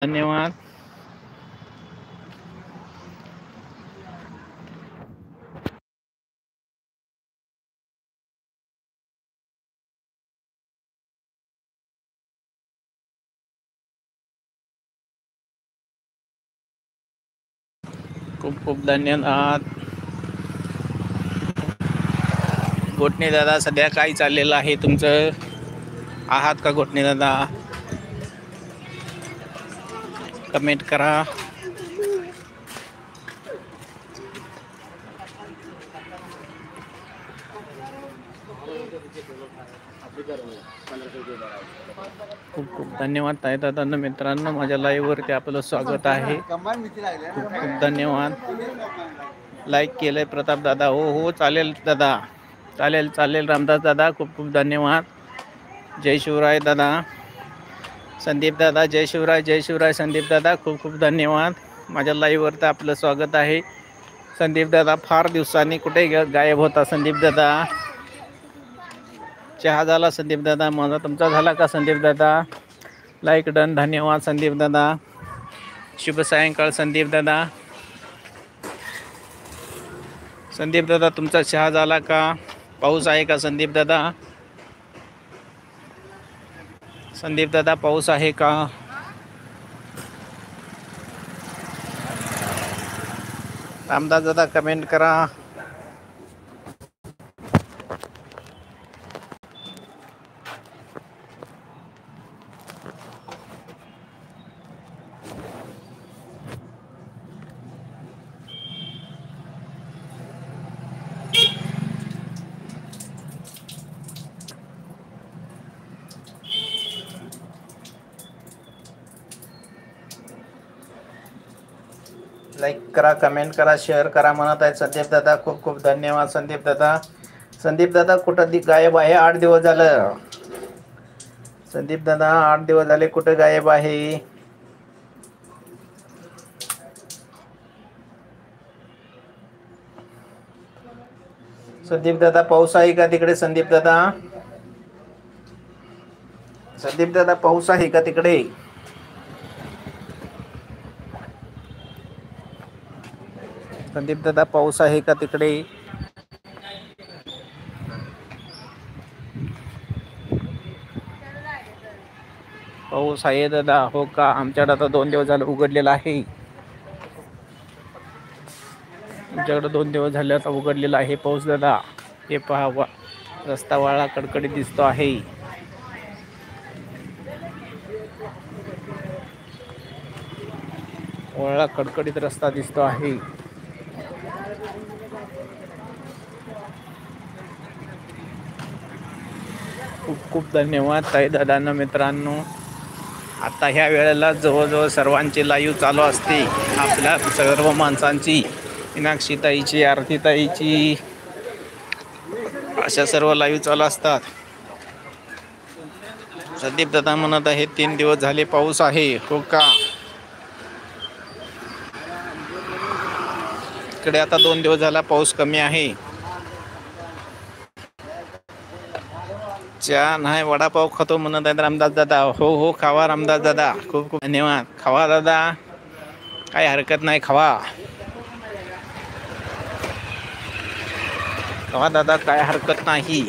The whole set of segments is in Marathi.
धन्यवाद. खूप खूप धन्यवाद. घोटणे दादा, सध्या काय चाललेलं आहे तुमचं? आहात का घोटणे दादा? कमेंट करा. खूप खूप धन्यवाद ताई दादांना. मित्रांनो, माझ्या लाईव्ह वरती आपलं स्वागत आहे. खूप खूप धन्यवाद. लाईक केलंय प्रताप दादा. हो चालेल दादा, चालेल रामदास दादा. खूप खूप धन्यवाद. जय शिवराय दादा. संदीप दादा, जय शिवराय संदीप दादा. खूप खूप धन्यवाद. माझ्या लाईव्ह वरती आपलं स्वागत आहे. संदीप दादा, फार दिवसांनी कुठे गायब होता संदीप दादा? चहा झाला संदीप दादा माझा, तुमचा झाला का संदीप दादा? Like done. धन्यवाद संदीप दादा. शुभ सायंकाळ संदीप दादा. संदीप दादा, तुमचा चहा झाला का? पाऊस आहे का संदीप दादा? संदीप दादा, पाऊस आहे का? रामदास दादा, कमेंट करा. लाईक करा, कमेंट करा, शेअर करा म्हणत आहेत संदीप दादा. खूप खूप धन्यवाद संदीप दादा. संदीप दादा कुठं गायब आहे? 8 दिवस झालं. संदीप दादा 8 दिवस झाले, कुठे गायब आहे? संदीप दादा, पाऊस आहे का तिकडे? संदीप दादा, संदीप दादा, पाऊस आहे का तिकडे? संदीप दादा, पाऊस आहे का तिकडे? पाऊस आहे दादा, हो का? आमच्याकडे आता 2 दिवस झालं उघडलेला आहे. आमच्याकडे 2 दिवस झाले आता उघडलेला आहे पाऊस दादा. हे पहा, रस्ता वाळा कडकडीत दिसतो आहे. वाळा कडकडीत रस्ता दिसतो आहे. खूप खूप धन्यवाद ताई दादांना. मित्रांनो, आता ह्या वेळेला जवळजवळ सर्वांची लाईव्ह चालू असते. आपल्या सर्व माणसांची, मीनाक्षीताईची, आरतीताईची, अशा सर्व लाईव्ह चालू असतात. संदीप दादा म्हणत आहे 3 दिवस झाले पाऊस आहे, हो का? इकडे आता 2 दिवस झाला पाऊस कमी आहे. चहा नाही, वडापाव खातो म्हणत आहेत रामदास दादा. हो खावा रामदास दादा. खूप खूप धन्यवाद. खावा दादा, काही हरकत नाही, खावा दादा, काय हरकत नाही.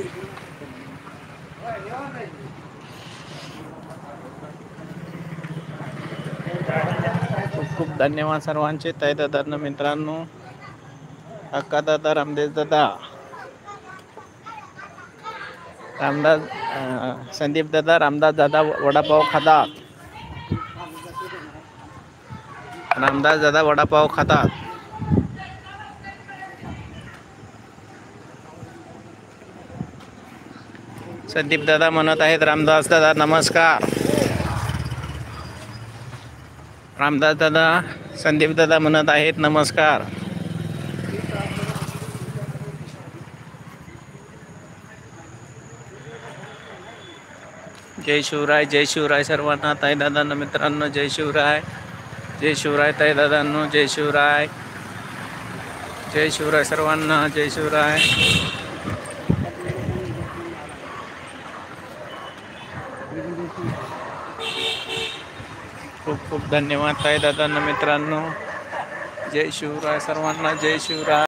खूप खूप धन्यवाद सर्वांचे ताई दादांना. मित्रांनो, अक्का दादा, रामदेव दादा, रामदास, संदीप दादा, रामदास दादा वडापाव खातात. रामदास दादा वडापाव खातात. संदीप दादा म्हणत आहेत रामदास दादा नमस्कार. रामदास दादा, संदीप दादा म्हणत आहेत नमस्कार. जय शिवराय सर्वांना ताई दादांना. मित्रांनो, जय शिवराय ताई दादांनो. जय शिवराय सर्वांना. जय शिवराय. खूप खूप धन्यवाद ताई दादांना मित्रांनो. जय शिवराय सर्वांना, जय शिवराय.